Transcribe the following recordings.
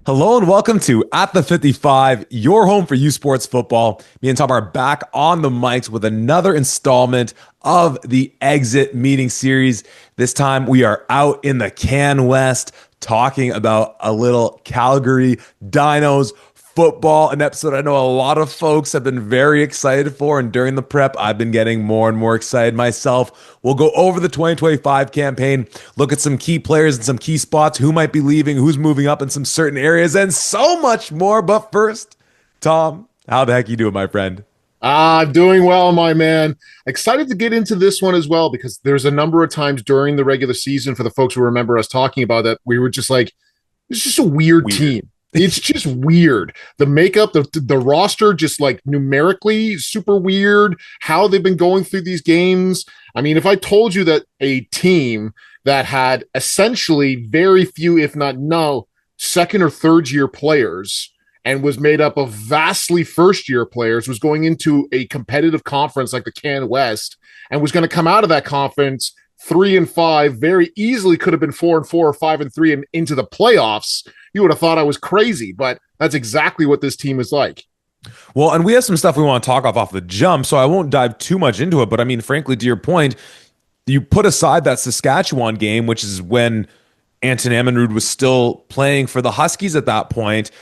Hello and welcome to At the 55, your home for U Sports football. Me and Tom are back on the mics with another installment of the Exit Meeting Series. This time we are out in the Can West talking about a little Calgary Dinos football, an episode I know a lot of folks have been very excited for. And during the prep, I've been getting more and more excited myself. We'll go over the 2025 campaign, look at some key players and some key spots, who might be leaving, who's moving up in some certain areas, and so much more. But first, Tom, how the heck you doing, my friend? Doing well, my man. Excited to get into this one as well because there's a number of times during the regular season, for the folks who remember us talking about that, we were just like, it's just a weird team. It's just weird. The makeup, the roster, just like numerically super weird. How they've been going through these games. I mean, if I told you that a team that had essentially very few, if not no, second or third year players and was made up of vastly first year players was going into a competitive conference like the Can West and was going to come out of that conference 3-5, very easily could have been 4-4 or 5-3 and into the playoffs, you would have thought I was crazy, but that's exactly what this team is like. Well, and we have some stuff we want to talk off the jump, so I won't dive too much into it. But I mean, frankly, to your point, you put aside that Saskatchewan game, which is when Anton Ammanrud was still playing for the Huskies at that point,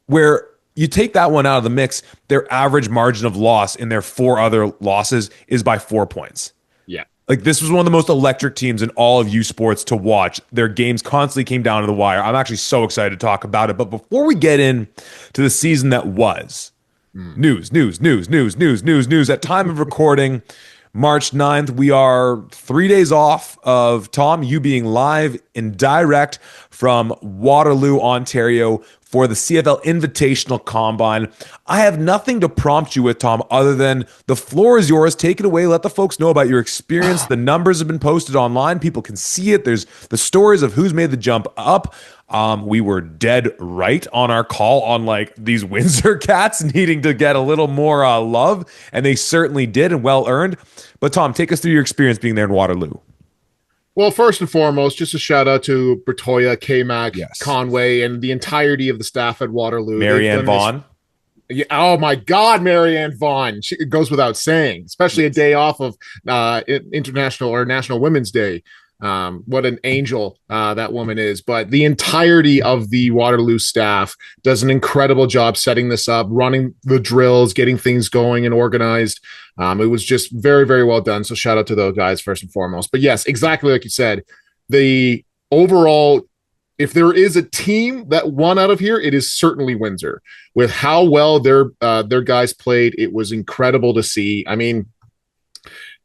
where you take that one out of the mix, their average margin of loss in their four other losses is by 4 points. Yeah. Like, this was one of the most electric teams in all of U Sports to watch. Their games constantly came down to the wire. I'm actually so excited to talk about it. But before we get in to the season that was, news. At time of recording, March 9th, we are 3 days off of Tom, you being live and direct from Waterloo, Ontario for the CFL Invitational Combine. I have nothing to prompt you with, Tom, other than the floor is yours. Take it away. Let the folks know about your experience. The numbers have been posted online. People can see it. There's the stories of who's made the jump up. We were dead right on our call on like these Windsor Cats needing to get a little more love, and they certainly did, and well earned. But Tom, take us through your experience being there in Waterloo. Well, first and foremost, just a shout out to Bertoya, K-Mac, Yes. Conway, and the entirety of the staff at Waterloo. Marianne Vaughn. Yeah, oh my God, Marianne Vaughn. It goes without saying, especially a day off of International or National Women's Day. What an angel that woman is. But the entirety of the Waterloo staff does an incredible job setting this up, running the drills, getting things going and organized. It was just very, very well done. So shout out to those guys first and foremost. But yes, exactly like you said, the overall, if there is a team that won out of here, it is certainly Windsor. With how well their guys played, it was incredible to see. I mean,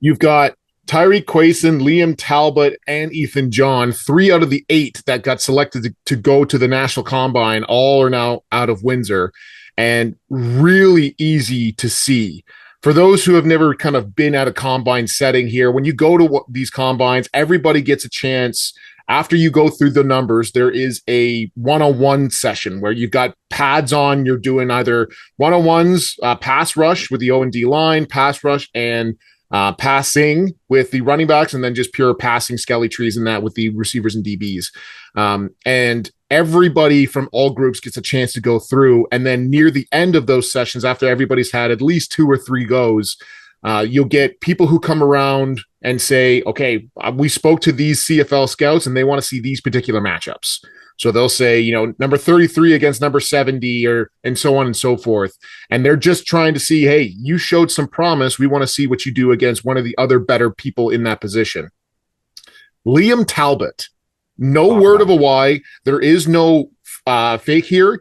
you've got Tyreek Quason, Liam Talbot, and Ethan John, 3 out of the 8 that got selected to go to the National Combine, all are now out of Windsor, and really easy to see. For those who have never kind of been at a combine setting here, when you go to these combines, everybody gets a chance. After you go through the numbers, there is a one-on-one session where you've got pads on. You're doing either one-on-ones, pass rush with the O&D line, pass rush, and passing with the running backs, and then just pure passing skelly trees and that with the receivers and DBs. And everybody from all groups gets a chance to go through. And then near the end of those sessions, after everybody's had at least 2 or 3 goes, you'll get people who come around and say, okay, we spoke to these CFL scouts and they want to see these particular matchups. So they'll say, you know, number 33 against number 70 and so on and so forth. And they're just trying to see, hey, you showed some promise. We want to see what you do against one of the other better people in that position. Liam Talbot, no word of a why. There is no fake here.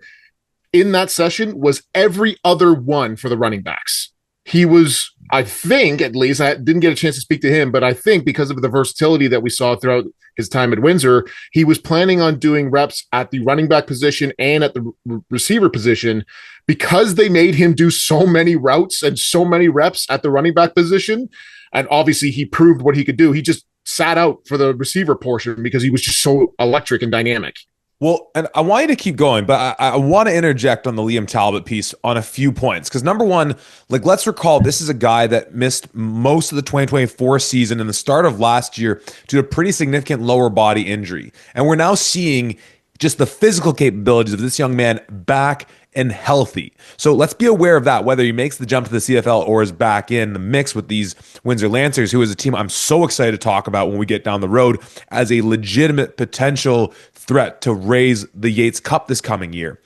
In that session was every other one for the running backs. He was, I think, at least, I didn't get a chance to speak to him, but I think because of the versatility that we saw throughout his time at Windsor, he was planning on doing reps at the running back position and at the receiver position because they made him do so many routes and so many reps at the running back position. And obviously he proved what he could do. He just sat out for the receiver portion because he was just so electric and dynamic. Well, and I want you to keep going, but I want to interject on the Liam Talbot piece on a few points. Because number one, like, let's recall this is a guy that missed most of the 2024 season and the start of last year due to a pretty significant lower body injury. And we're now seeing just the physical capabilities of this young man back and healthy. So let's be aware of that, whether he makes the jump to the CFL or is back in the mix with these Windsor Lancers, who is a team I'm so excited to talk about when we get down the road as a legitimate potential threat to raise the Yates Cup this coming year.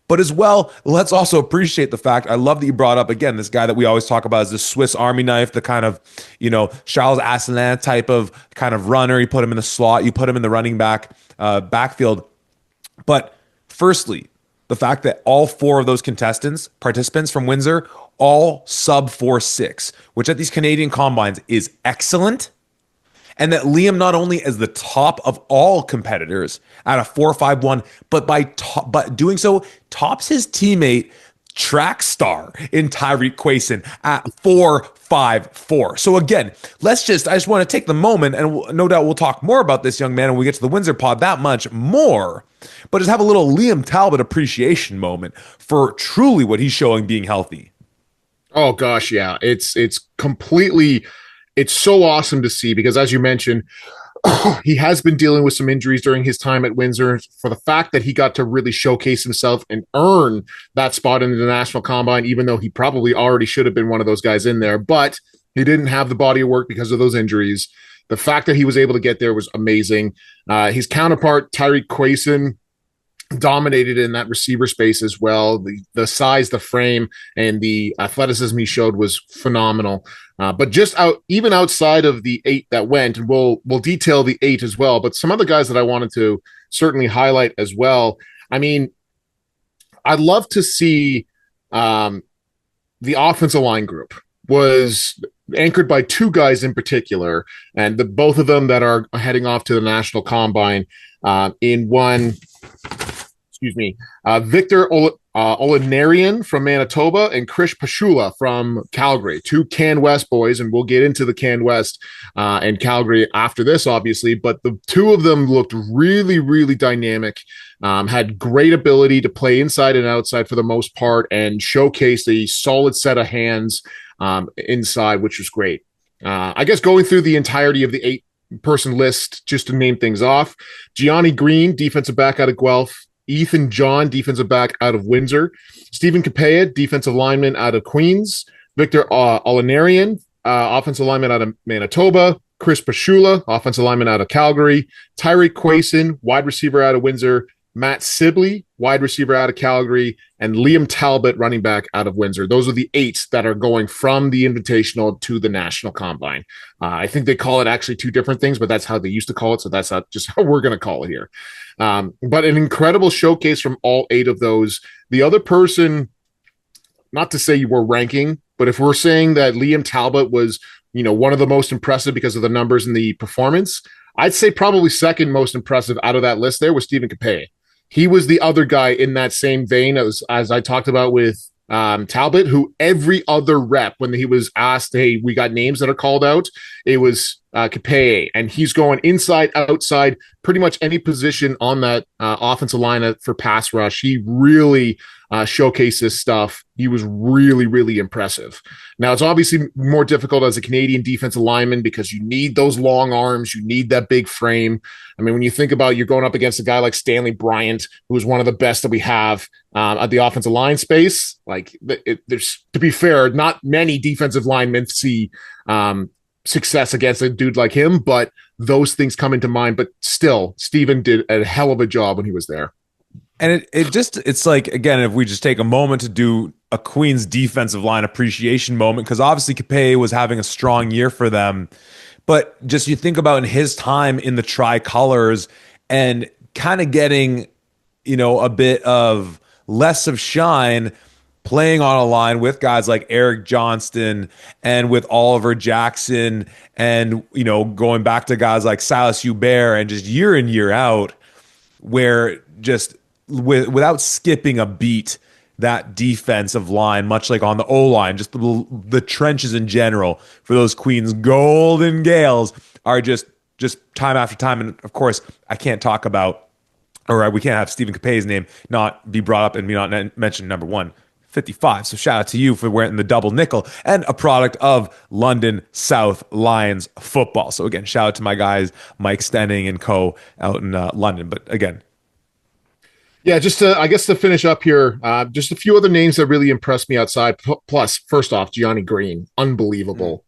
But as well, let's also appreciate the fact, I love that you brought up, again, this guy that we always talk about as the Swiss Army knife, the kind of, Charles Asselin type of kind of runner. You put him in the slot, you put him in the running backfield. But firstly, the fact that all four of those participants from Windsor, all sub 4.6, which at these Canadian combines is excellent. And that Liam not only is the top of all competitors at a 4.51, but doing so tops his teammate track star in Tyreek Quayson at 4.54. So again, I just want to take the moment, and no doubt we'll talk more about this young man when we get to the Windsor pod that much more, but just have a little Liam Talbot appreciation moment for truly what he's showing being healthy. Oh gosh, yeah. It's so awesome to see because, as you mentioned, he has been dealing with some injuries during his time at Windsor. For the fact that he got to really showcase himself and earn that spot in the National Combine, even though he probably already should have been one of those guys in there, but he didn't have the body of work because of those injuries. The fact that he was able to get there was amazing. His counterpart, Tyreek Quayson, dominated in that receiver space as well. The size, the frame, and the athleticism he showed was phenomenal. But even outside of the 8 that went, and we'll detail the 8 as well. But some other guys that I wanted to certainly highlight as well. I mean, I'd love to see the offensive line group was anchored by 2 guys in particular, and both of them that are heading off to the National Combine. In one, Victor Olenarian from Manitoba and Krish Pashula from Calgary, 2 Can West boys, and we'll get into the Can West and Calgary after this, obviously, but the 2 of them looked really, really dynamic, had great ability to play inside and outside for the most part, and showcased a solid set of hands inside, which was great. I guess going through the entirety of the 8-person list, just to name things off: Gianni Green, defensive back out of Guelph; Ethan John, defensive back out of Windsor; Stephen Capea, defensive lineman out of Queens; Victor Olenarian, offensive lineman out of Manitoba; Chris Pashula, offensive lineman out of Calgary; Tyreek Quayson, wide receiver out of Windsor; Matt Sibley, wide receiver out of Calgary; and Liam Talbot, running back out of Windsor. Those are the 8 that are going from the Invitational to the National Combine. I think they call it actually 2 different things, but that's how they used to call it, so that's not just how we're going to call it here. But an incredible showcase from all 8 of those. The other person, not to say you were ranking, but if we're saying that Liam Talbot was, one of the most impressive because of the numbers and the performance, I'd say probably second most impressive out of that list there was Stephen Capea. He was the other guy in that same vein as I talked about with Talbot, who every other rep, when he was asked, hey, we got names that are called out, it was Capea, and he's going inside, outside, pretty much any position on that offensive line for pass rush. He really showcased this stuff. He was really, really impressive. Now, it's obviously more difficult as a Canadian defensive lineman because you need those long arms. You need that big frame. I mean, when you think about you're going up against a guy like Stanley Bryant, who's one of the best that we have at the offensive line space, there's, to be fair, not many defensive linemen see success against a dude like him, but those things come into mind. But still, Steven did a hell of a job when he was there. And it's like, again, if we just take a moment to do a Queens defensive line appreciation moment, because obviously Capea was having a strong year for them, but just you think about in his time in the tricolors and kind of getting, a bit of less of shine, playing on a line with guys like Eric Johnston and with Oliver Jackson and, going back to guys like Silas Hubert, and just year in, year out, where just without skipping a beat, that defensive line, much like on the O-line, just the trenches in general for those Queens Golden Gales are just time after time. And of course, I can't talk about, or we can't have Stephen Capea's name not be brought up and me not mention number 155. So shout out to you for wearing the double nickel and a product of London South Lions football. So again, shout out to my guys, Mike Stenning and co out in London. But again, Yeah, I guess to finish up here, just a few other names that really impressed me outside. Plus, first off, Gianni Green, Mm. unbelievable.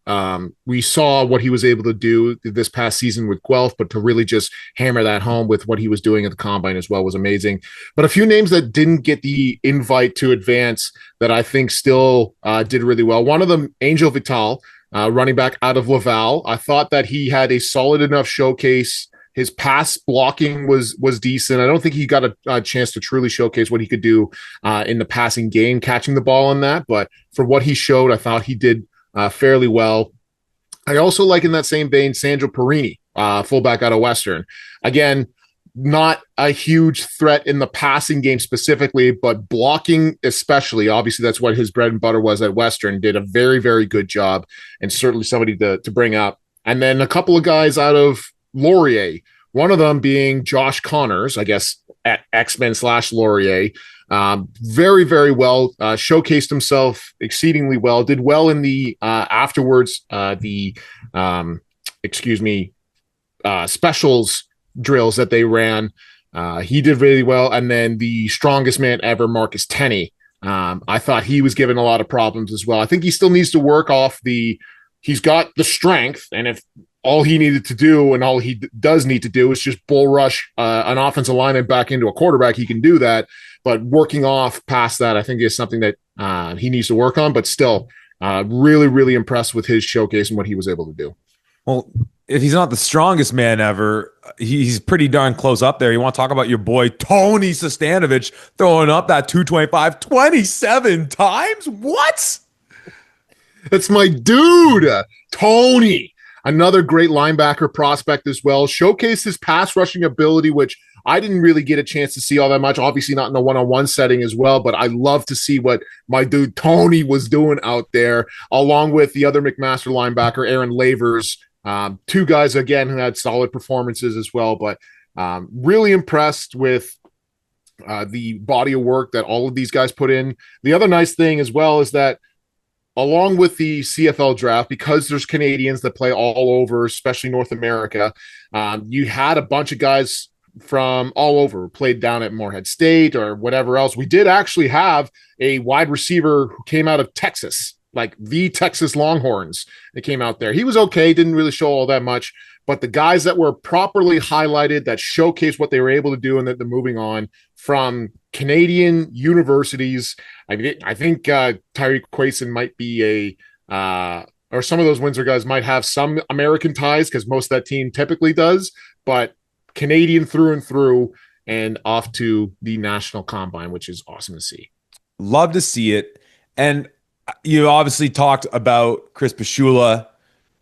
We saw what he was able to do this past season with Guelph, but to really just hammer that home with what he was doing at the combine as well was amazing. But a few names that didn't get the invite to advance that I think still did really well. One of them, Angel Vital, running back out of Laval. I thought that he had a solid enough showcase. His pass blocking was decent. I don't think he got a chance to truly showcase what he could do in the passing game, catching the ball on that. But for what he showed, I thought he did fairly well. I also like in that same vein Sandro Perini, fullback out of Western. Again, not a huge threat in the passing game specifically, but blocking especially. Obviously, that's what his bread and butter was at Western. Did a very, very good job, and certainly somebody to bring up. And then a couple of guys out of Laurier, one of them being Josh Connors, I guess at X-Men / Laurier. Very, very well, showcased himself exceedingly well, did well in the afterwards, excuse me, specials drills that they ran. He did really well. And then the strongest man ever, Marcus Tenney. I thought he was given a lot of problems as well. I think he still needs to work off he's got the strength. And if all he needed to do and all he does need to do is just bull rush an offensive lineman back into a quarterback, he can do that. But working off past that, I think is something that he needs to work on. But still, really, really impressed with his showcase and what he was able to do. Well, if he's not the strongest man ever, he's pretty darn close up there. You want to talk about your boy Tony Sestanovich throwing up that 225 27 times? What? That's my dude, Tony. Another great linebacker prospect as well. Showcased his pass rushing ability, which I didn't really get a chance to see all that much. Obviously, not in the one-on-one setting as well, but I love to see what my dude Tony was doing out there, along with the other McMaster linebacker, Aaron Lavers. Two guys, again, who had solid performances as well, but really impressed with the body of work that all of these guys put in. The other nice thing as well is that along with the CFL draft, because there's Canadians that play all over, especially North America, you had a bunch of guys from all over played down at Morehead State or whatever else. We did actually have a wide receiver who came out of Texas, like the Texas Longhorns that came out there. He was okay, didn't really show all that much, but the guys that were properly highlighted that showcased what they were able to do and that they're moving on from Canadian universities. I think Tyreek Quason might be or some of those Windsor guys might have some American ties because most of that team typically does, but Canadian through and through and off to the national combine, which is awesome to see. Love to see it. And you obviously talked about Chris Pashula,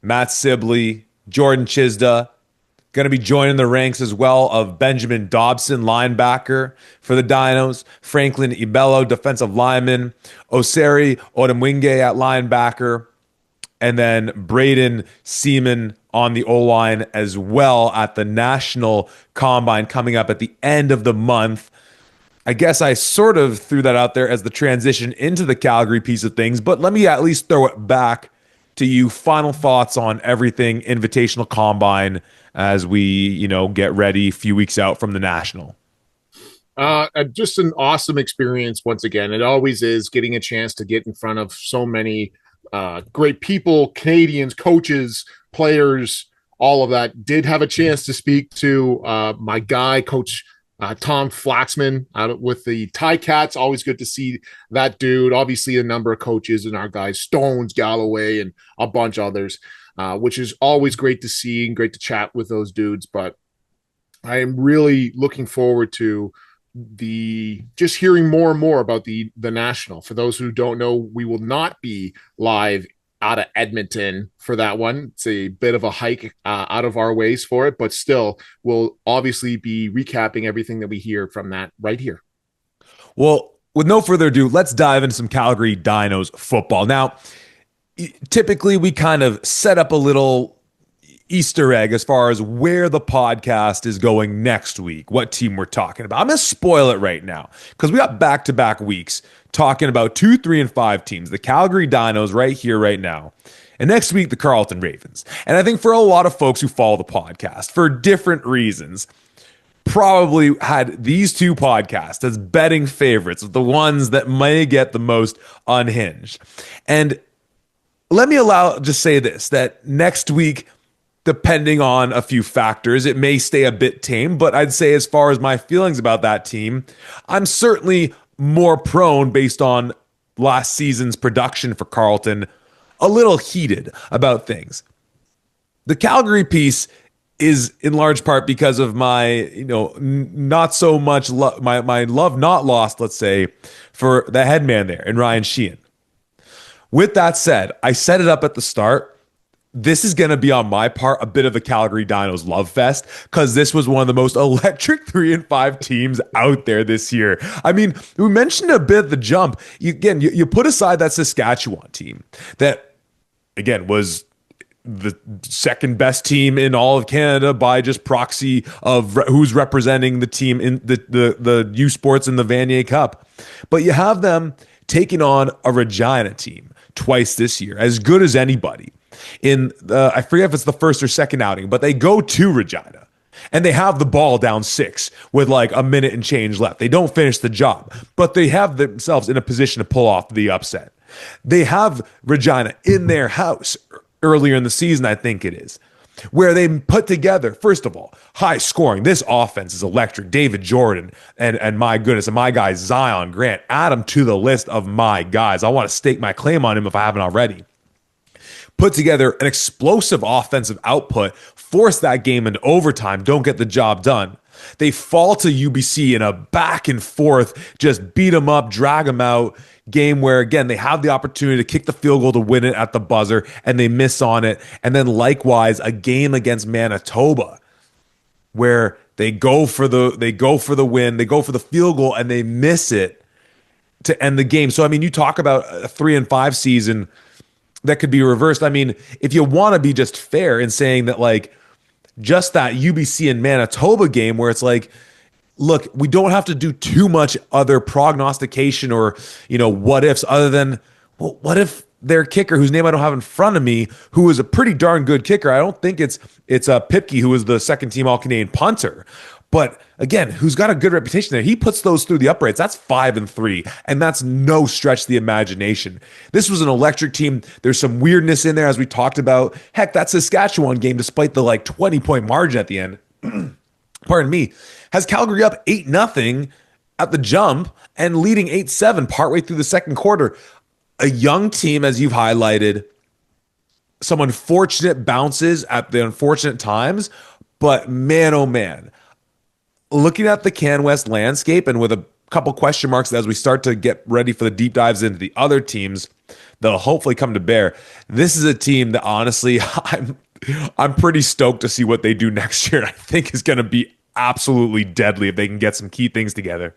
Matt Sibley, Jordan Chisda, going to be joining the ranks as well of Benjamin Dobson, linebacker for the Dinos, Franklin Ibello, defensive lineman, Oseri Odemwinge at linebacker, and then Braden Seaman on the O-line as well at the National Combine coming up at the end of the month. I guess I sort of threw that out there as the transition into the Calgary piece of things, but let me at least throw it back to you. Final thoughts on everything Invitational Combine as we, get ready a few weeks out from the National. Just an awesome experience once again. It always is getting a chance to get in front of so many great people, Canadians, coaches, players, all of that. Did have a chance to speak to my guy, Coach Tom Flaxman out with the Ticats. Always good to see that dude. Obviously, a number of coaches and our guys, Stones, Galloway, and a bunch of others, which is always great to see and great to chat with those dudes. But I am really looking forward to just hearing more and more about the National. For those who don't know, we will not be live out of Edmonton for that one. It's a bit of a hike out of our ways for it, but still we'll obviously be recapping everything that we hear from that right here. Well, with no further ado, let's dive into some Calgary Dinos football. Now, typically we kind of set up a little Easter egg as far as where the podcast is going next week, what team we're talking about. I'm going to spoil it right now because we got back-to-back weeks talking about 2, 3, and 5 teams, the Calgary Dinos right here, right now. And next week, the Carleton Ravens. And I think for a lot of folks who follow the podcast, for different reasons, probably had these two podcasts as betting favorites, the ones that may get the most unhinged. And let me just say this, that next week, depending on a few factors, it may stay a bit tame, but I'd say as far as my feelings about that team, I'm certainly more prone based on last season's production for Carleton, a little heated about things. The Calgary piece is in large part because of my, not so much my love not lost, let's say, for the headman there and Ryan Sheehan. With that said, I set it up at the start. This is going to be on my part a bit of a Calgary Dinos love fest because this was one of the most electric 3-5 teams out there this year. I mean, we mentioned a bit the jump. You put aside that Saskatchewan team that, again, was the second best team in all of Canada by just proxy of who's representing the team in the U Sports in the Vanier Cup. But you have them taking on a Regina team twice this year, as good as anybody. I forget if it's the first or second outing, but they go to Regina and they have the ball down 6 with like a minute and change left. They don't finish the job, but they have themselves in a position to pull off the upset. They have Regina in their house earlier in the season, I think it is, where they put together, first of all, high scoring. This offense is electric. David Jordan and my goodness, and my guy Zion Grant, add him to the list of my guys. I want to stake my claim on him if I haven't already. Put together an explosive offensive output, force that game into overtime, don't get the job done. They fall to UBC in a back and forth, just beat them up, drag them out game where, again, they have the opportunity to kick the field goal to win it at the buzzer, and they miss on it. And then likewise, a game against Manitoba where they go for the win, they go for the field goal, and they miss it to end the game. So, I mean, you talk about a 3-5 season that could be reversed. I mean, if you want to be just fair in saying that, like, just that UBC and Manitoba game where it's like, look, we don't have to do too much other prognostication or, what ifs other than, well, what if their kicker, whose name I don't have in front of me, who is a pretty darn good kicker. I don't think it's Pipke, who is the second team All-Canadian punter. But again, who's got a good reputation there. He puts those through the uprights. That's 5-3, and that's no stretch of the imagination. This was an electric team. There's some weirdness in there, as we talked about. Heck, that Saskatchewan game, despite the 20-point margin at the end, pardon me, has Calgary up 8-0 at the jump and leading 8-7 partway through the second quarter. A young team, as you've highlighted, some unfortunate bounces at the unfortunate times, but man, oh man, looking at the CanWest landscape and with a couple question marks as we start to get ready for the deep dives into the other teams that'll hopefully come to bear, this is a team that honestly I'm pretty stoked to see what they do next year. I think is going to be absolutely deadly if they can get some key things together.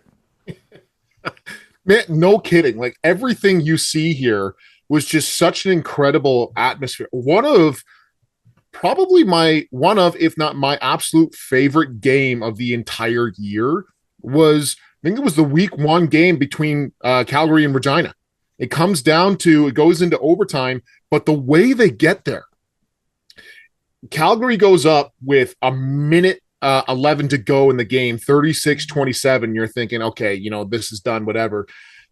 Man, no kidding. Like, everything you see here was just such an incredible atmosphere. One of, if not my absolute favorite game of the entire year was, I think it was the week 1 game between Calgary and Regina. It goes into overtime, but the way they get there, Calgary goes up with a minute 11 to go in the game, 36-27. You're thinking, okay, this is done, whatever.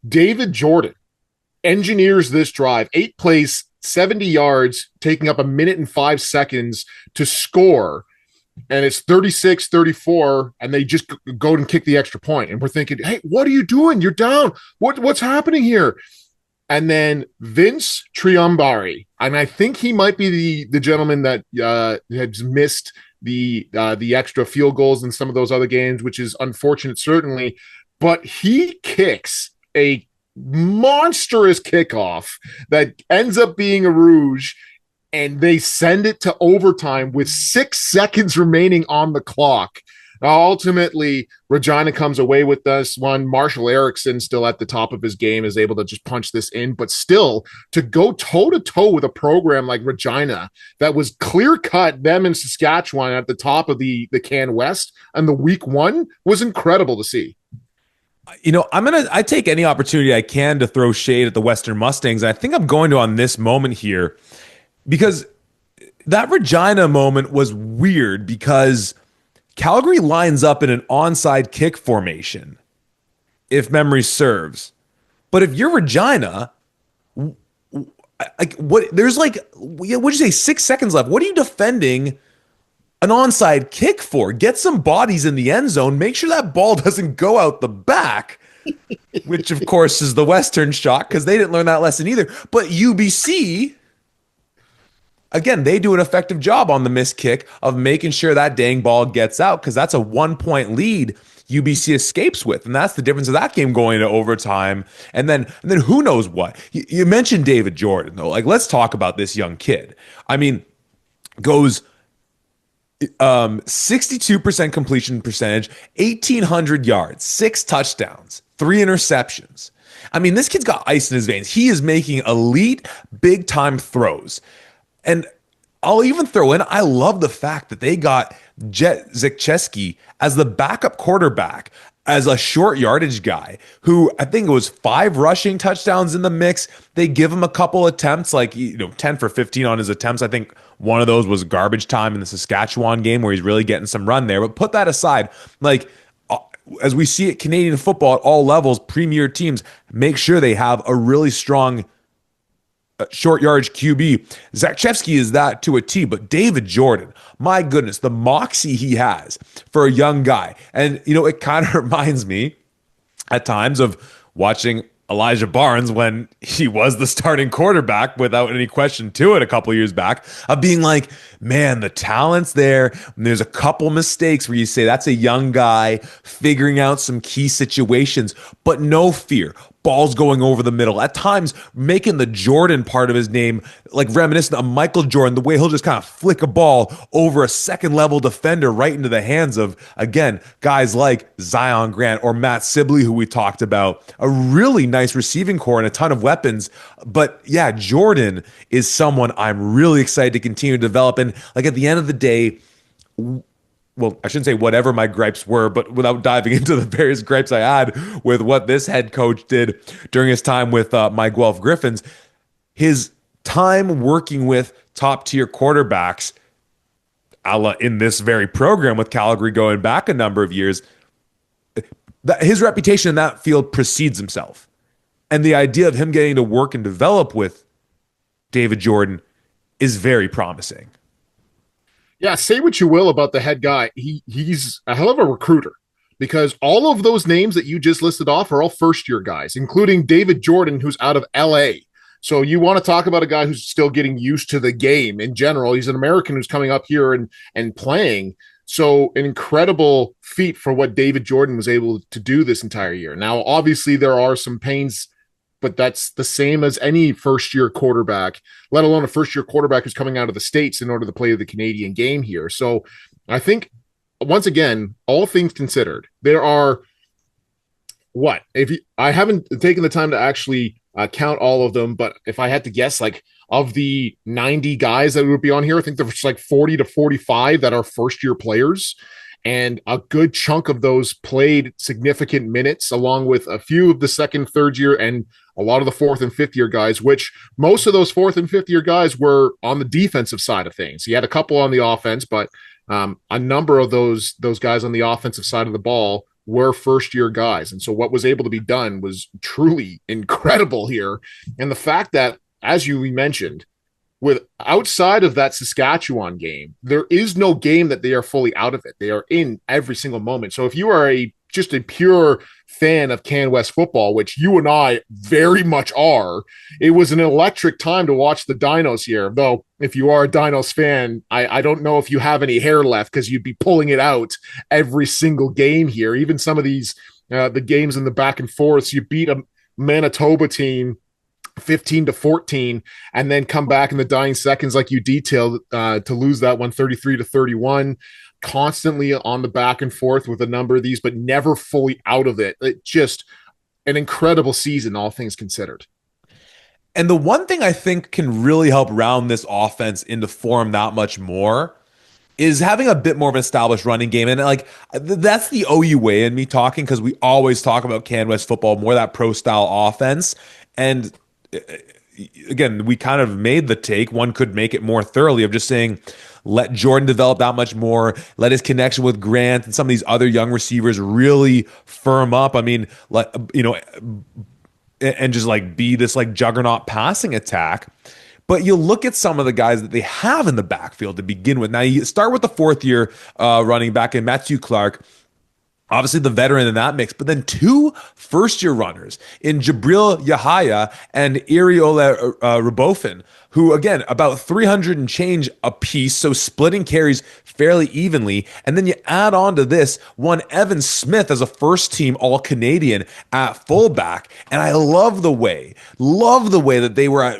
David Jordan engineers this drive, 8 plays, 70 yards, taking up a minute and 5 seconds to score. And it's 36-34, and they just go and kick the extra point. And we're thinking, hey, what are you doing? You're down. What's happening here? And then Vince Triumbari, and I think he might be the gentleman that has missed the extra field goals in some of those other games, which is unfortunate, certainly. But he kicks a monstrous kickoff that ends up being a rouge, and they send it to overtime with 6 seconds remaining on the clock. Ultimately, Regina comes away with this one. Marshall Erickson, still at the top of his game, is able to just punch this in. But still, to go toe-to-toe with a program like Regina that was clear-cut, them in Saskatchewan at the top of the CanWest, and the week 1 was incredible to see. I take any opportunity I can to throw shade at the Western Mustangs. I think I'm going to on this moment here because that Regina moment was weird because Calgary lines up in an onside kick formation, if memory serves. But if you're Regina, like what? There's like, what'd you say? 6 seconds left. What are you defending an onside kick for? Get some bodies in the end zone. Make sure that ball doesn't go out the back, which of course is the Western shot because they didn't learn that lesson either. But UBC, again, they do an effective job on the missed kick of making sure that dang ball gets out because that's a 1 point lead UBC escapes with. And that's the difference of that game going to overtime. And then who knows what? You mentioned David Jordan, though. Like, let's talk about this young kid. I mean, goes 62% completion percentage, 1,800 yards, 6 touchdowns, 3 interceptions. I mean, this kid's got ice in his veins. He is making elite, big time throws. And I'll even throw in, I love the fact that they got Jet Zikcheski as the backup quarterback, as a short yardage guy who I think it was 5 rushing touchdowns in the mix. They give him a couple attempts, like 10 for 15 on his attempts. I think one of those was garbage time in the Saskatchewan game where he's really getting some run there. But put that aside, like as we see it, Canadian football at all levels, premier teams make sure they have a really strong short yardage QB. Zakchevsky is that to a T, but David Jordan, my goodness, the moxie he has for a young guy. And, it kind of reminds me at times of watching Elijah Barnes when he was the starting quarterback without any question to it a couple years back, of being like, man, the talent's there. And there's a couple mistakes where you say that's a young guy figuring out some key situations, but no fear. Balls going over the middle, at times making the Jordan part of his name like reminiscent of Michael Jordan, the way he'll just kind of flick a ball over a second level defender right into the hands of, again, guys like Zion Grant or Matt Sibley, who we talked about. A really nice receiving core and a ton of weapons. But yeah, Jordan is someone I'm really excited to continue to develop. And like at the end of the day, well, I shouldn't say whatever my gripes were, but without diving into the various gripes I had with what this head coach did during his time with my Guelph Griffins, his time working with top tier quarterbacks, a la in this very program with Calgary going back a number of years, his reputation in that field precedes himself. And the idea of him getting to work and develop with David Jordan is very promising. Yeah, say what you will about the head guy. He's a hell of a recruiter because all of those names that you just listed off are all first-year guys, including David Jordan, who's out of LA. So you want to talk about a guy who's still getting used to the game in general. He's an American who's coming up here and playing. So an incredible feat for what David Jordan was able to do this entire year. Now, obviously, there are some pains, but that's the same as any first-year quarterback, let alone a first-year quarterback who's coming out of the States in order to play the Canadian game here. So I think, once again, all things considered, there are I haven't taken the time to actually count all of them, but if I had to guess, like of the 90 guys that would be on here, I think there's like 40 to 45 that are first-year players. And a good chunk of those played significant minutes, along with a few of the second, third year, and a lot of the fourth and fifth year guys, which most of those fourth and fifth year guys were on the defensive side of things. He had a couple on the offense, but a number of those guys on the offensive side of the ball were first year guys. And so what was able to be done was truly incredible here. And the fact that, as you mentioned, with outside of that Saskatchewan game, there is no game that they are fully out of it. They are in every single moment. So if you are just a pure fan of CanWest football, which you and I very much are, it was an electric time to watch the Dinos here. Though if you are a Dinos fan, I don't know if you have any hair left because you'd be pulling it out every single game here. Even some of these, the games in the back and forths, you beat a Manitoba team 15-14 and then come back in the dying seconds like you detailed to lose that one 33-31, constantly on the back and forth with a number of these, but never fully out of it. It just an incredible season, all things considered. And the one thing I think can really help round this offense into form that much more is having a bit more of an established running game. And like, that's the OU way in me talking, because we always talk about CanWest football, more that pro style offense. And again, we kind of made the take. One could make it more thoroughly of just saying, let Jordan develop that much more. Let his connection with Grant and some of these other young receivers really firm up. I mean, and just like be this like juggernaut passing attack. But you look at some of the guys that they have in the backfield to begin with. Now you start with the fourth year running back in Matthew Clark. Obviously, the veteran in that mix, but then two first-year runners in Jabril Yahaya and Iriola Rabofin, who, again, about 300 and change a piece, so splitting carries fairly evenly. And then you add on to this one Evan Smith as a first-team All-Canadian at fullback. And I love the way that they were at,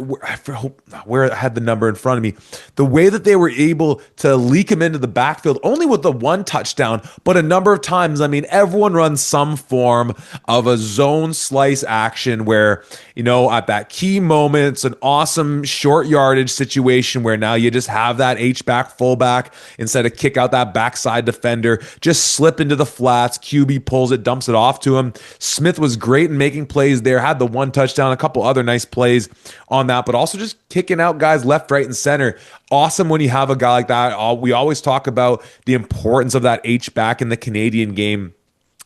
where I had the number in front of me, the way that they were able to leak him into the backfield, only with the one touchdown, but a number of times. I mean, everyone runs some form of a zone slice action where, at that key moment, it's an awesome short yardage situation where now you just have that H-back fullback instead of kick out that backside defender, just slip into the flats. QB pulls it, dumps it off to him. Smith was great in making plays there, had the one touchdown, a couple other nice plays on that, but also just kicking out guys left, right, and center. Awesome when you have a guy like that. We always talk about the importance of that H-back in the Canadian game,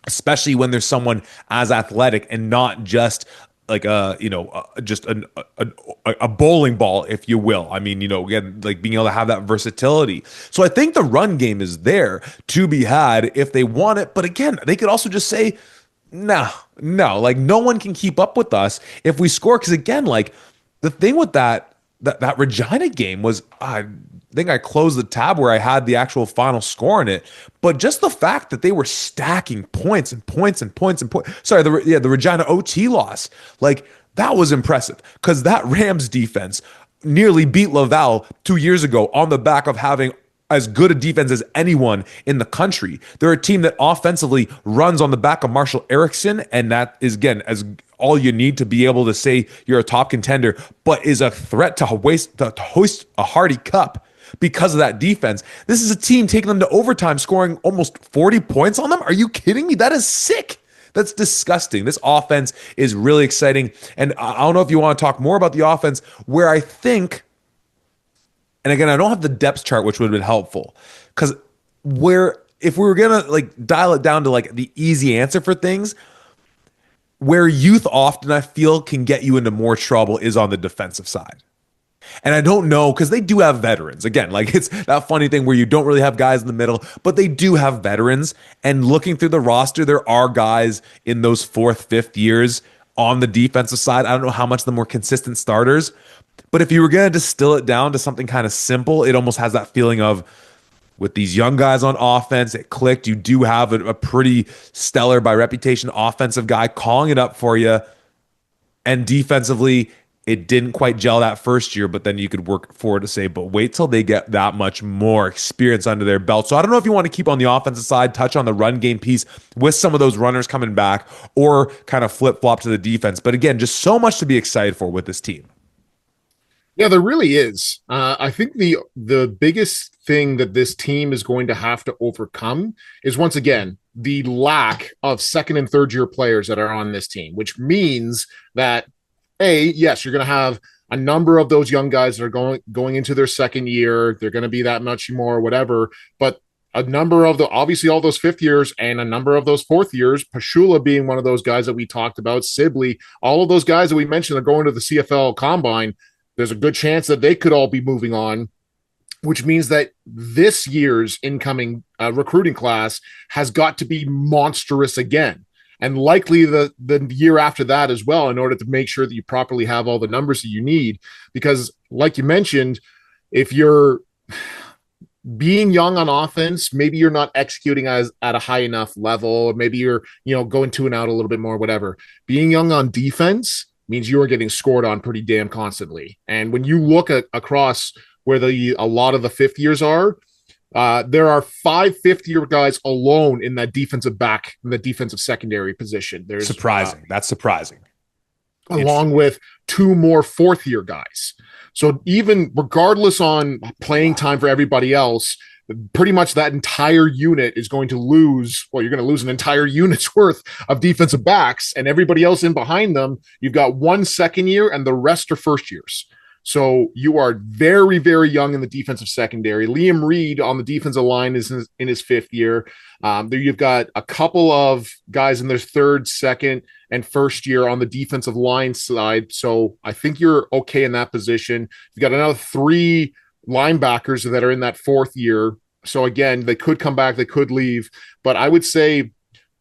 especially when there's someone as athletic and not just like just a bowling ball, if you will. I mean, again, like being able to have that versatility. So I think the run game is there to be had if they want it. But again, they could also just say, no, like no one can keep up with us if we score. Because again, like the thing with that Regina game was, I think I closed the tab where I had the actual final score in it, but just the fact that they were stacking points and points and points and points. Sorry, the Regina OT loss, like that was impressive because that Rams defense nearly beat Laval 2 years ago on the back of having as good a defense as anyone in the country. They're a team that offensively runs on the back of Marshall Erickson, and that is, again, as all you need to be able to say you're a top contender, but is a threat to hoist a Hardy Cup because of that defense. This is a team taking them to overtime, scoring almost 40 points on them. Are you kidding me? That is sick. That's disgusting. This offense is really exciting. And I don't know if you want to talk more about the offense, where I think, and again, I don't have the depth chart, which would have been helpful, because if we were going to like dial it down to like the easy answer for things, where youth often I feel can get you into more trouble is on the defensive side. And I don't know, because they do have veterans. Again, like it's that funny thing where you don't really have guys in the middle, but they do have veterans. And looking through the roster, there are guys in those fourth, fifth years on the defensive side. I don't know how much of them were consistent starters, but if you were going to distill it down to something kind of simple, it almost has that feeling of, with these young guys on offense, it clicked. You do have a pretty stellar, by reputation, offensive guy calling it up for you. And defensively, it didn't quite gel that first year, but then you could work forward to say, but wait till they get that much more experience under their belt. So I don't know if you want to keep on the offensive side, touch on the run game piece with some of those runners coming back, or kind of flip-flop to the defense. But again, just so much to be excited for with this team. Yeah, there really is. I think the biggest thing that this team is going to have to overcome is, once again, the lack of second and third year players that are on this team, which means that, yes, you're going to have a number of those young guys that are going into their second year. They're going to be that much more, whatever. But a number of obviously all those fifth years and a number of those fourth years, Pashula being one of those guys that we talked about, Sibley, all of those guys that we mentioned are going to the CFL Combine. There's a good chance that they could all be moving on, which means that this year's incoming recruiting class has got to be monstrous again. And likely the year after that as well, in order to make sure that you properly have all the numbers that you need. Because like you mentioned, if you're being young on offense, maybe you're not executing at a high enough level. Maybe you're, going to and out a little bit more, whatever. Being young on defense means you are getting scored on pretty damn constantly. And when you look across where a lot of the fifth years are, there are 5 fifth-year guys alone in that defensive back, in the defensive secondary position. There's surprising. That's surprising. Along with 2 more fourth-year guys. So even regardless on playing time for everybody else, pretty much that entire unit is going to lose. Well, you're going to lose an entire unit's worth of defensive backs, and everybody else in behind them, you've got one second year and the rest are first years. So you are very, very young in the defensive secondary. Liam Reed on the defensive line is in his fifth year. There you've got a couple of guys in their third, second, and first year on the defensive line side. So I think you're okay in that position. You've got another three linebackers that are in that fourth year. So again, they could come back, they could leave. But I would say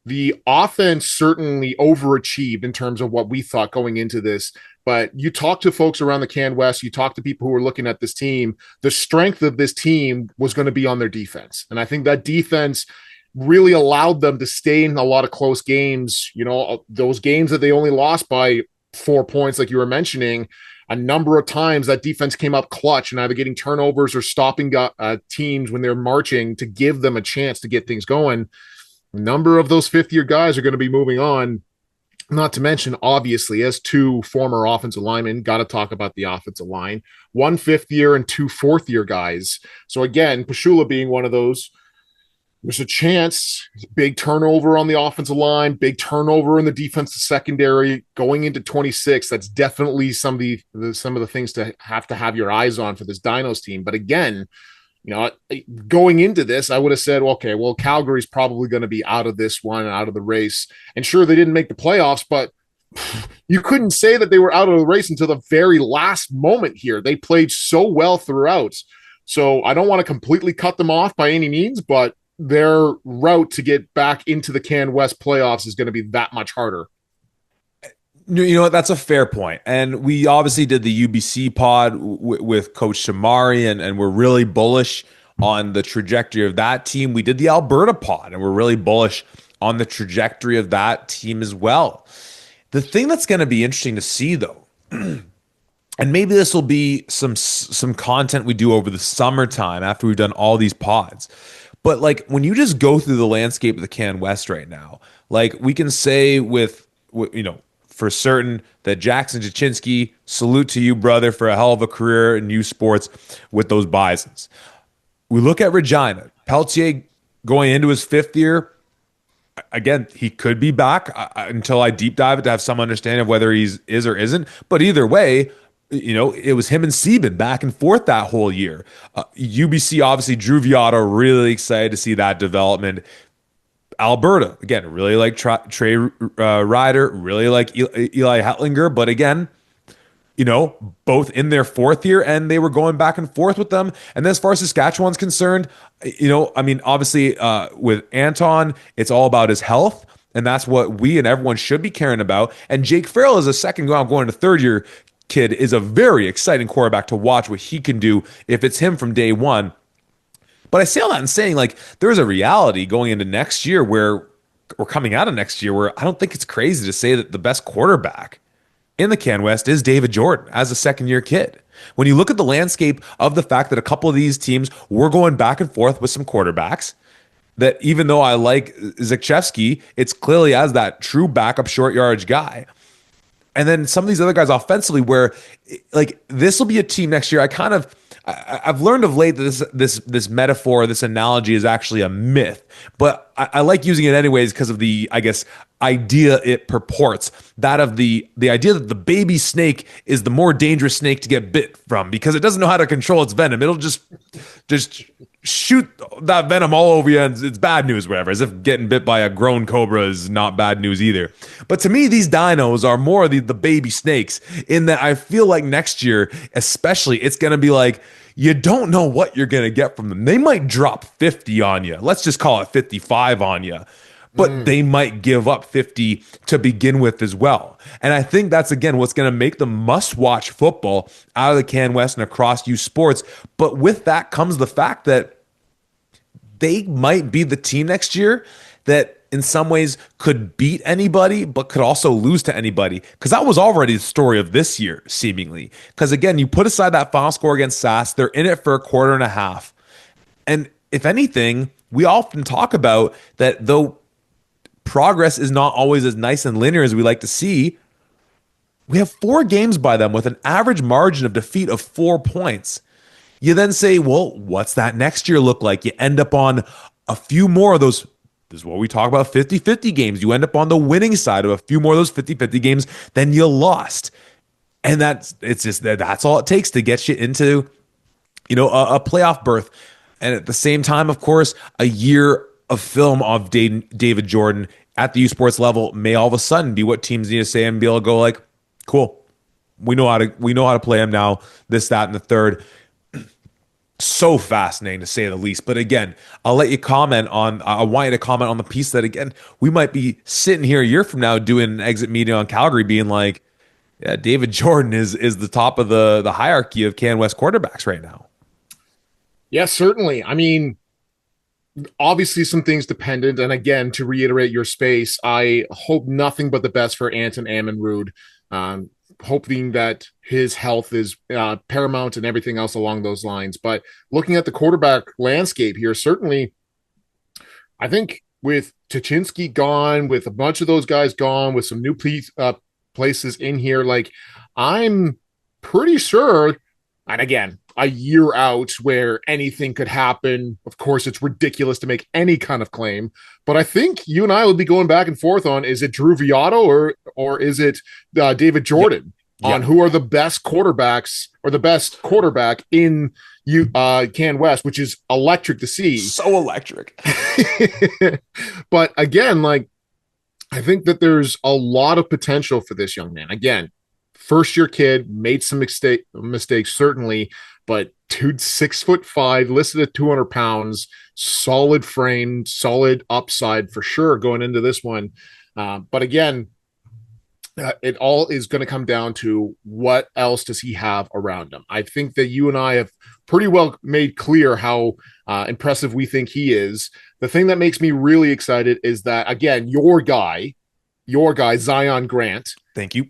the offense certainly overachieved in terms of what we thought going into this. But you talk to folks around the Can West, you talk to people who are looking at this team, the strength of this team was going to be on their defense. And I think that defense really allowed them to stay in a lot of close games. You know, those games that they only lost by 4 points, like you were mentioning, a number of times that defense came up clutch and either getting turnovers or stopping teams when they're marching to give them a chance to get things going. A number of those fifth-year guys are going to be moving on. Not to mention, obviously, as two former offensive linemen, got to talk about the offensive line. One fifth-year and two fourth-year guys. So again, Pashula being one of those, there's a chance, big turnover on the offensive line, big turnover in the defensive secondary going into 26. That's definitely some of the things to have your eyes on for this Dinos team. But again, you know, going into this, I would have said, okay, well, Calgary's probably going to be out of this one, out of the race. And sure, they didn't make the playoffs, but you couldn't say that they were out of the race until the very last moment here. They played so well throughout. So I don't want to completely cut them off by any means, but their route to get back into the Can West playoffs is going to be that much harder. You know what? That's a fair point. And we obviously did the UBC pod with Coach Shamari, and we're really bullish on the trajectory of that team. We did the Alberta pod, and we're really bullish on the trajectory of that team as well. The thing that's going to be interesting to see, though, and maybe this will be some content we do over the summertime after we've done all these pods. But like when you just go through the landscape of the Can West right now, like we can say with you know, for certain that Jackson Jaczynski, salute to you, brother, for a hell of a career in youth sports with those Bisons. We look at Regina. Peltier going into his fifth year. Again, he could be back until I deep dive it to have some understanding of whether he's is or isn't. But either way, you know, it was him and Sieben back and forth that whole year. UBC, obviously, Drew Viotto, really excited to see that development. Alberta, again, really like Trey Ryder, really like Eli Hetlinger, but again, you know, both in their fourth year and they were going back and forth with them. And then as far as Saskatchewan's concerned, you know, I mean, obviously with Anton, it's all about his health. And that's what we and everyone should be caring about. And Jake Farrell is a second going to third year kid, is a very exciting quarterback to watch what he can do if it's him from day one. But I say all that and saying, like, there's a reality going into next year where we're coming out of next year where I don't think it's crazy to say that the best quarterback in the Can West is David Jordan as a second-year kid. When you look at the landscape of the fact that a couple of these teams were going back and forth with some quarterbacks, that even though I like Zakchevsky, it's clearly as that true backup short yardage guy. And then some of these other guys offensively where, like, this will be a team next year. I've learned of late that this metaphor, this analogy is actually a myth, but I like using it anyways because of the, I guess, idea it purports, that of the idea that the baby snake is the more dangerous snake to get bit from because it doesn't know how to control its venom. It'll just shoot that venom all over you and it's bad news, whatever, as if getting bit by a grown cobra is not bad news either. But to me, these dinos are more the baby snakes in that I feel like next year, especially, it's going to be like, you don't know what you're going to get from them. They might drop 50 on you. Let's just call it 55 on you. But they might give up 50 to begin with as well. And I think that's, again, what's going to make them must-watch football out of the Can West and across youth sports. But with that comes the fact that they might be the team next year that in some ways could beat anybody, but could also lose to anybody. Because that was already the story of this year, seemingly. Because, again, you put aside that final score against SAS, they're in it for a quarter and a half. And if anything, we often talk about that though progress is not always as nice and linear as we like to see, we have 4 games by them with an average margin of defeat of 4 points. You then say, well, what's that next year look like? You end up on a few more of those. This is what we talk about 50-50 games. You end up on the winning side of a few more of those 50-50 games than you lost. And it's just that's all it takes to get you into, a playoff berth. And at the same time, of course, a year of film of David Jordan at the U Sports level may all of a sudden be what teams need to say and be able to go like, cool, we know how to play him now, this, that, and the third. So fascinating to say the least. But again, I'll let you comment on. I want you to comment on the piece that again we might be sitting here a year from now doing an exit meeting on Calgary, being like, yeah, David Jordan is the top of the hierarchy of Can West quarterbacks right now. Yes, certainly. I mean, obviously some things dependent. And again, to reiterate your space, I hope nothing but the best for Anton Ammonrood. Hoping that his health is paramount and everything else along those lines. But looking at the quarterback landscape here, certainly, I think with Tuchinski gone, with a bunch of those guys gone, with some new places in here, like I'm pretty sure, and again, a year out where anything could happen. Of course, it's ridiculous to make any kind of claim, but I think you and I will be going back and forth on is it Drew Viotto or is it David Jordan on who are the best quarterbacks or the best quarterback in Can West, which is electric to see. So electric. But again, like I think that there's a lot of potential for this young man. Again, first year kid, made some mistakes certainly, but dude, 6'5", listed at 200 pounds, solid frame, solid upside for sure going into this one. But again, it all is going to come down to what else does he have around him. I think that you and I have pretty well made clear how impressive we think he is. The thing that makes me really excited is that, again, your guy, Zion Grant. Thank you.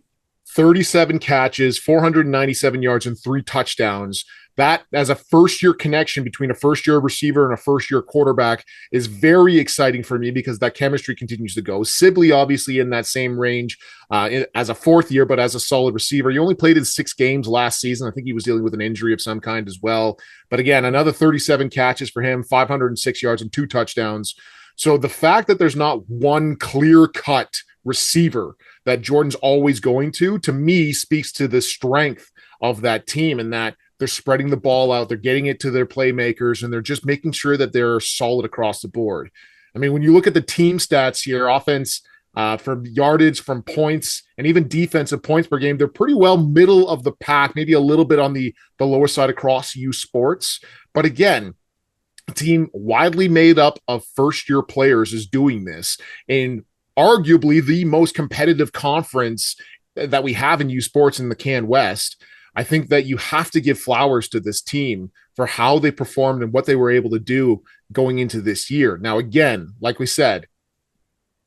37 catches, 497 yards, and 3 touchdowns. That, as a first-year connection between a first-year receiver and a first-year quarterback, is very exciting for me because that chemistry continues to go. Sibley, obviously, in that same range as a fourth year, but as a solid receiver. He only played in 6 games last season. I think he was dealing with an injury of some kind as well. But again, another 37 catches for him, 506 yards, and 2 touchdowns. So the fact that there's not one clear-cut receiver that Jordan's always going to me speaks to the strength of that team and that they're spreading the ball out, they're getting it to their playmakers, and they're just making sure that they're solid across the board. I mean, when you look at the team stats here, offense from yardage, from points, and even defensive points per game, they're pretty well middle of the pack, maybe a little bit on the lower side across U Sports. But again, a team widely made up of first-year players is doing this in arguably the most competitive conference that we have in U Sports in the Can West. I think that you have to give flowers to this team for how they performed and what they were able to do going into this year. Now, again, like we said,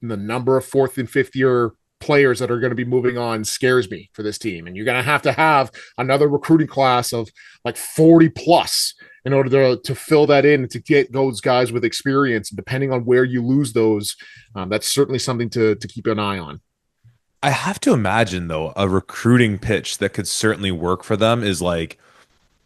the number of fourth and fifth year players that are going to be moving on scares me for this team. And you're going to have another recruiting class of like 40 plus in order to fill that in and to get those guys with experience. Depending on where you lose those, that's certainly something to keep an eye on. I have to imagine, though, a recruiting pitch that could certainly work for them is like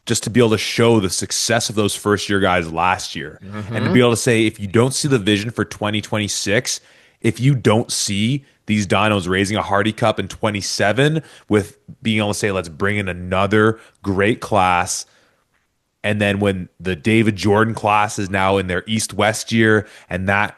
just to be able to show the success of those first year guys last year and to be able to say, if you don't see the vision for 2026, if you don't see these Dinos raising a Hardy Cup in 27 with being able to say, let's bring in another great class. And then when the David Jordan class is now in their East-West year and that,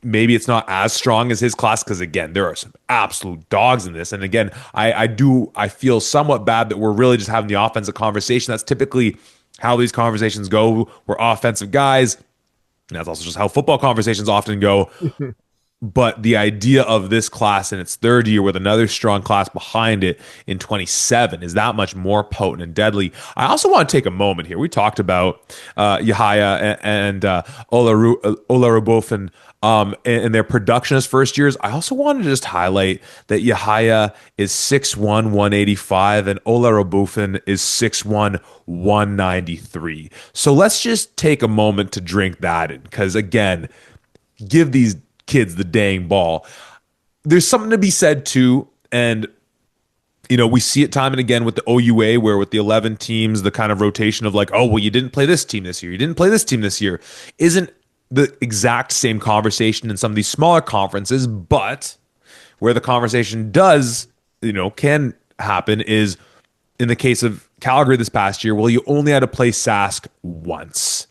maybe it's not as strong as his class because again, there are some absolute dogs in this. And again, I feel somewhat bad that we're really just having the offensive conversation. That's typically how these conversations go. We're offensive guys. And that's also just how football conversations often go. But the idea of this class in its third year with another strong class behind it in 27 is that much more potent and deadly. I also want to take a moment here. We talked about Yahaya and Olarubofin in their production as first years. I also wanted to just highlight that Yahaya is 6'1", 185, and Olarubofin is 6'1", 193. So let's just take a moment to drink that in because, again, give these kids the dang ball. There's something to be said too, and We see it time and again with the OUA, where with the 11 teams, the kind of rotation of like, oh, well, you didn't play this team this year, you didn't play this team this year, isn't the exact same conversation in some of these smaller conferences. But where the conversation does, can happen is in the case of Calgary this past year, well, you only had to play Sask once,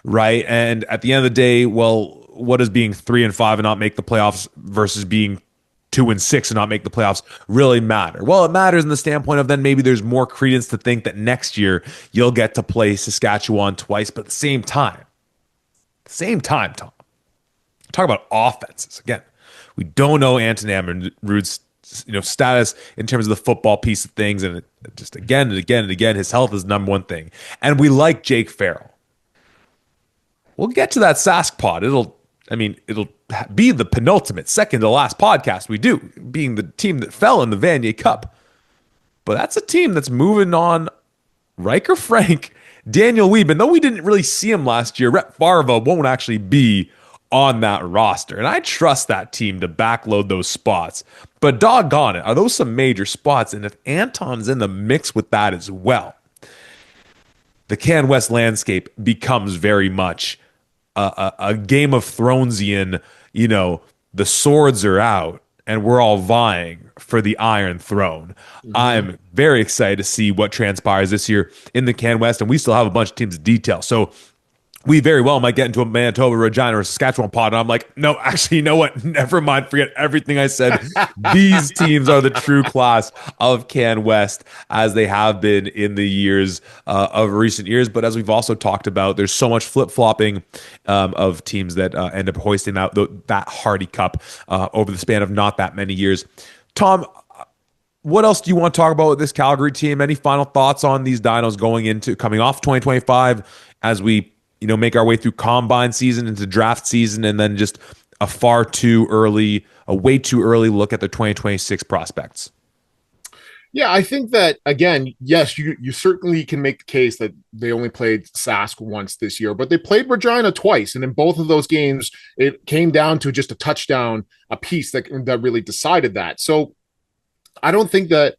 right? And at the end of the day, well, what does being 3-5 and not make the playoffs versus being 2-6 and not make the playoffs really matter? Well, it matters in the standpoint of then maybe there's more credence to think that next year you'll get to play Saskatchewan twice, but at the same time, Tom, talk about offenses again. We don't know Anton Ammerud's status in terms of the football piece of things, and just again and again and again, his health is number one thing. And we like Jake Farrell. We'll get to that Sask pod. It'll be the penultimate, second to last podcast we do, being the team that fell in the Vanier Cup. But that's a team that's moving on. Riker Frank, Daniel Lieben, though we didn't really see him last year, Rhett Farva won't actually be on that roster. And I trust that team to backload those spots. But doggone it, are those some major spots? And if Anton's in the mix with that as well, the Can West landscape becomes very much a Game of Thronesian, the swords are out and we're all vying for the Iron Throne. Mm-hmm. I'm very excited to see what transpires this year in the Can West, and we still have a bunch of teams to detail. So we very well might get into a Manitoba, Regina, or Saskatchewan pod. And I'm like, no, actually, you know what? Never mind. Forget everything I said. These teams are the true class of Can West, as they have been in the years of recent years. But as we've also talked about, there's so much flip-flopping of teams that end up hoisting that Hardy Cup over the span of not that many years. Tom, what else do you want to talk about with this Calgary team? Any final thoughts on these Dinos coming off 2025 as we make our way through combine season into draft season, and then just a way too early look at the 2026 prospects? Yeah, I think that, again, yes, you certainly can make the case that they only played Sask once this year, but they played Regina twice. And in both of those games, it came down to just a touchdown, a piece that really decided that. So I don't think that,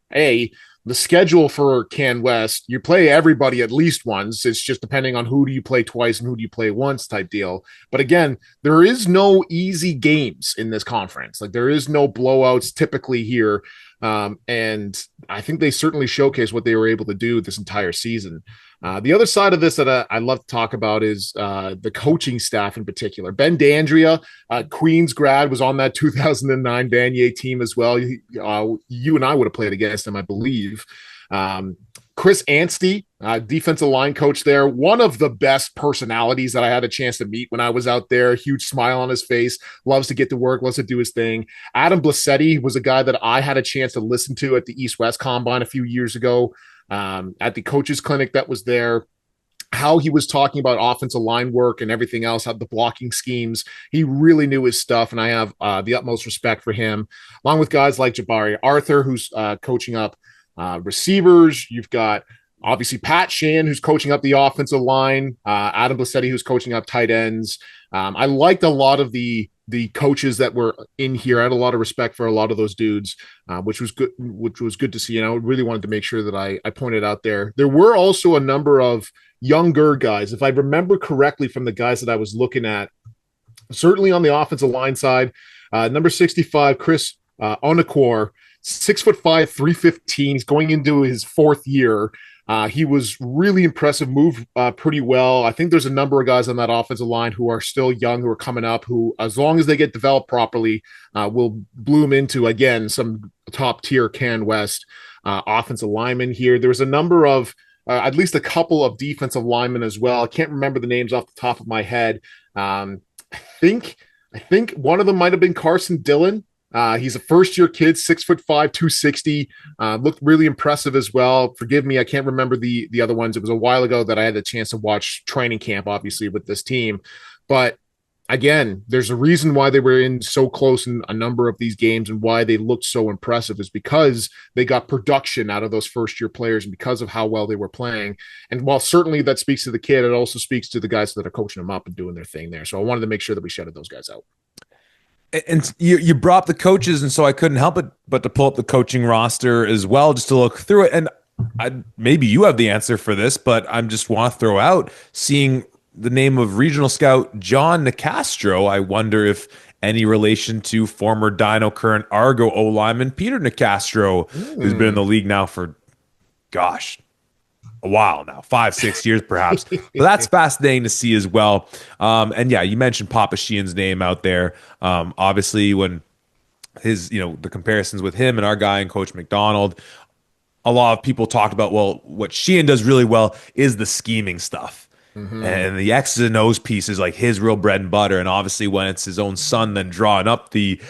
the schedule for Can West, you play everybody at least once. It's just depending on who do you play twice and who do you play once type deal. But again, there is no easy games in this conference. Like, there is no blowouts typically here. And I think they certainly showcase what they were able to do this entire season. The other side of this that I love to talk about is the coaching staff in particular. Ben D'Andrea, Queens grad, was on that 2009 Vanier team as well. You and I would have played against him, I believe. Chris Anstey, defensive line coach there, one of the best personalities that I had a chance to meet when I was out there. Huge smile on his face, loves to get to work, loves to do his thing. Adam Blassetti was a guy that I had a chance to listen to at the East-West Combine a few years ago. At the coaches clinic that was there, how he was talking about offensive line work and everything else, how the blocking schemes, he really knew his stuff, and I have the utmost respect for him, along with guys like Jabari Arthur, who's coaching up receivers. You've got obviously Pat Shan, who's coaching up the offensive line, Adam Blassetti, who's coaching up tight ends. I liked a lot of the coaches that were in here. I had a lot of respect for a lot of those dudes, which was good to see. And I really wanted to make sure that I pointed out there. There were also a number of younger guys, if I remember correctly from the guys that I was looking at, certainly on the offensive line side, number 65, Chris Onakor, 6'5", 315. He's going into his fourth year. He was really impressive, moved pretty well. I think there's a number of guys on that offensive line who are still young, who are coming up, who, as long as they get developed properly, will bloom into, again, some top-tier Can West offensive linemen here. There was a number of, at least a couple of defensive linemen as well. I can't remember the names off the top of my head. I think one of them might have been Carson Dillon. He's a first-year kid, 6'5", 260. Looked really impressive as well. Forgive me, I can't remember the other ones. It was a while ago that I had the chance to watch training camp, obviously, with this team. But again, there's a reason why they were in so close in a number of these games, and why they looked so impressive is because they got production out of those first-year players and because of how well they were playing. And while certainly that speaks to the kid, it also speaks to the guys that are coaching them up and doing their thing there. So I wanted to make sure that we shouted those guys out. And you brought up the coaches, and so I couldn't help it but to pull up the coaching roster as well, just to look through it. And maybe you have the answer for this, but I'm just want to throw out seeing the name of regional scout John Nicastro. I wonder if any relation to former Dino, current Argo O lineman Peter Nicastro, who's been in the league now for, gosh, a while now, 5-6 years perhaps. But that's fascinating to see as well. And yeah, you mentioned Papa Sheehan's name out there. Obviously, when his, the comparisons with him and our guy and Coach McDonald, a lot of people talked about, well, what Sheehan does really well is the scheming stuff. And the X's and O's piece is like his real bread and butter. And obviously, when it's his own son then drawing up the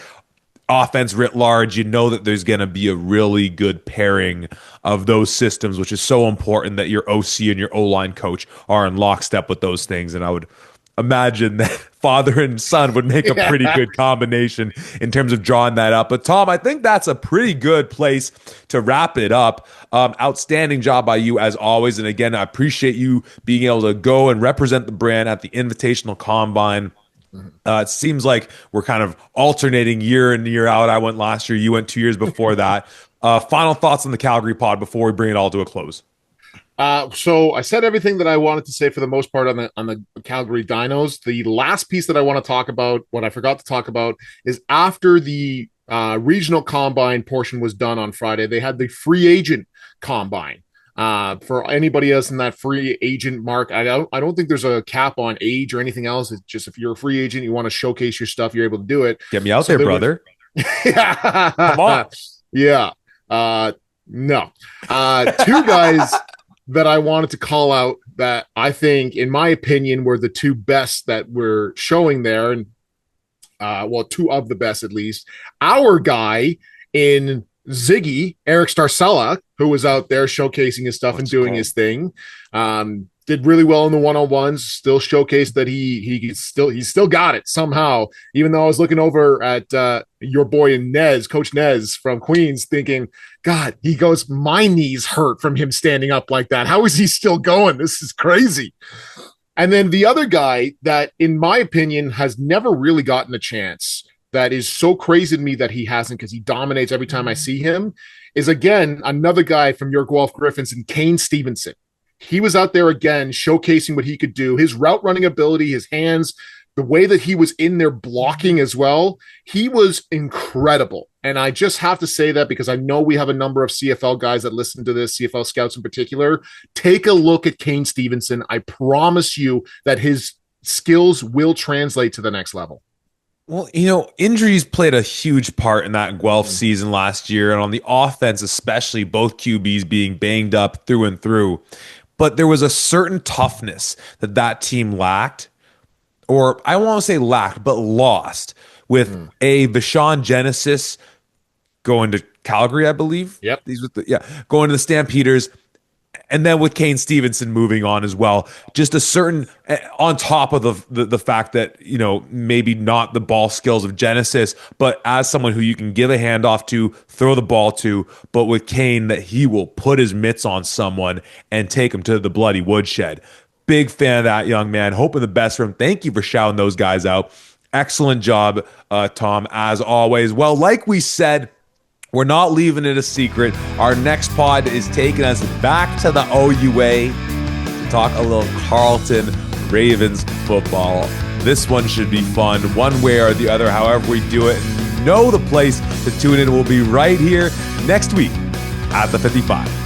offense writ large, you know that there's going to be a really good pairing of those systems, which is so important that your OC and your O-line coach are in lockstep with those things. And I would imagine that father and son would make a pretty good combination in terms of drawing that up. But Tom, I think that's a pretty good place to wrap it up. Outstanding job by you as always. And again, I appreciate you being able to go and represent the brand at the Invitational Combine. It seems like we're kind of alternating year in, year out. I went last year, you went 2 years before that. Final thoughts on the Calgary pod before we bring it all to a close. So I said everything that I wanted to say for the most part on the Calgary Dinos. The last piece that I want to talk about, what I forgot to talk about, is after the regional combine portion was done on Friday, they had the free agent combine. For anybody else in that free agent mark, I don't think there's a cap on age or anything else. It's just if you're a free agent, you want to showcase your stuff, you're able to do it. Get me out there, brother. Come on. Yeah. No. Two guys that I wanted to call out that I think, in my opinion, were the two best that were showing there. And two of the best, at least. Our guy in Ziggy, Eric Starcella, who was out there showcasing his stuff and doing his thing, did really well in the one-on-ones, still showcased that he's still got it somehow, even though I was looking over at your boy Nez, Coach Nez from Queens, thinking, God, he goes, my knees hurt from him standing up like that. How is he still going? This is crazy. And then the other guy that, in my opinion, has never really gotten a chance, that is so crazy to me that he hasn't, because he dominates every time I see him, is again another guy from your Guelph Griffins, and Kane Stevenson. He was out there again showcasing what he could do, his route running ability, his hands, the way that he was in there blocking as well. He was incredible. And I just have to say that because I know we have a number of CFL guys that listen to this, CFL scouts in particular. Take a look at Kane Stevenson. I promise you that his skills will translate to the next level. Well, injuries played a huge part in that Guelph season last year, and on the offense especially, both QBs being banged up through and through. But there was a certain toughness that team lacked, or I won't say lacked, but lost, with a Vashon Genesis going to Calgary, I believe. Yep. Going to the Stampeders. And then with Kane Stevenson moving on as well, just a certain, on top of the fact that, maybe not the ball skills of Genesis, but as someone who you can give a handoff to, throw the ball to, but with Kane, that he will put his mitts on someone and take him to the bloody woodshed. Big fan of that young man. Hoping the best for him. Thank you for shouting those guys out. Excellent job, Tom, as always. Well, like we said, we're not leaving it a secret. Our next pod is taking us back to the OUA to talk a little Carleton Ravens football. This one should be fun, one way or the other, however we do it. Know the place to tune in will be right here next week at the 55.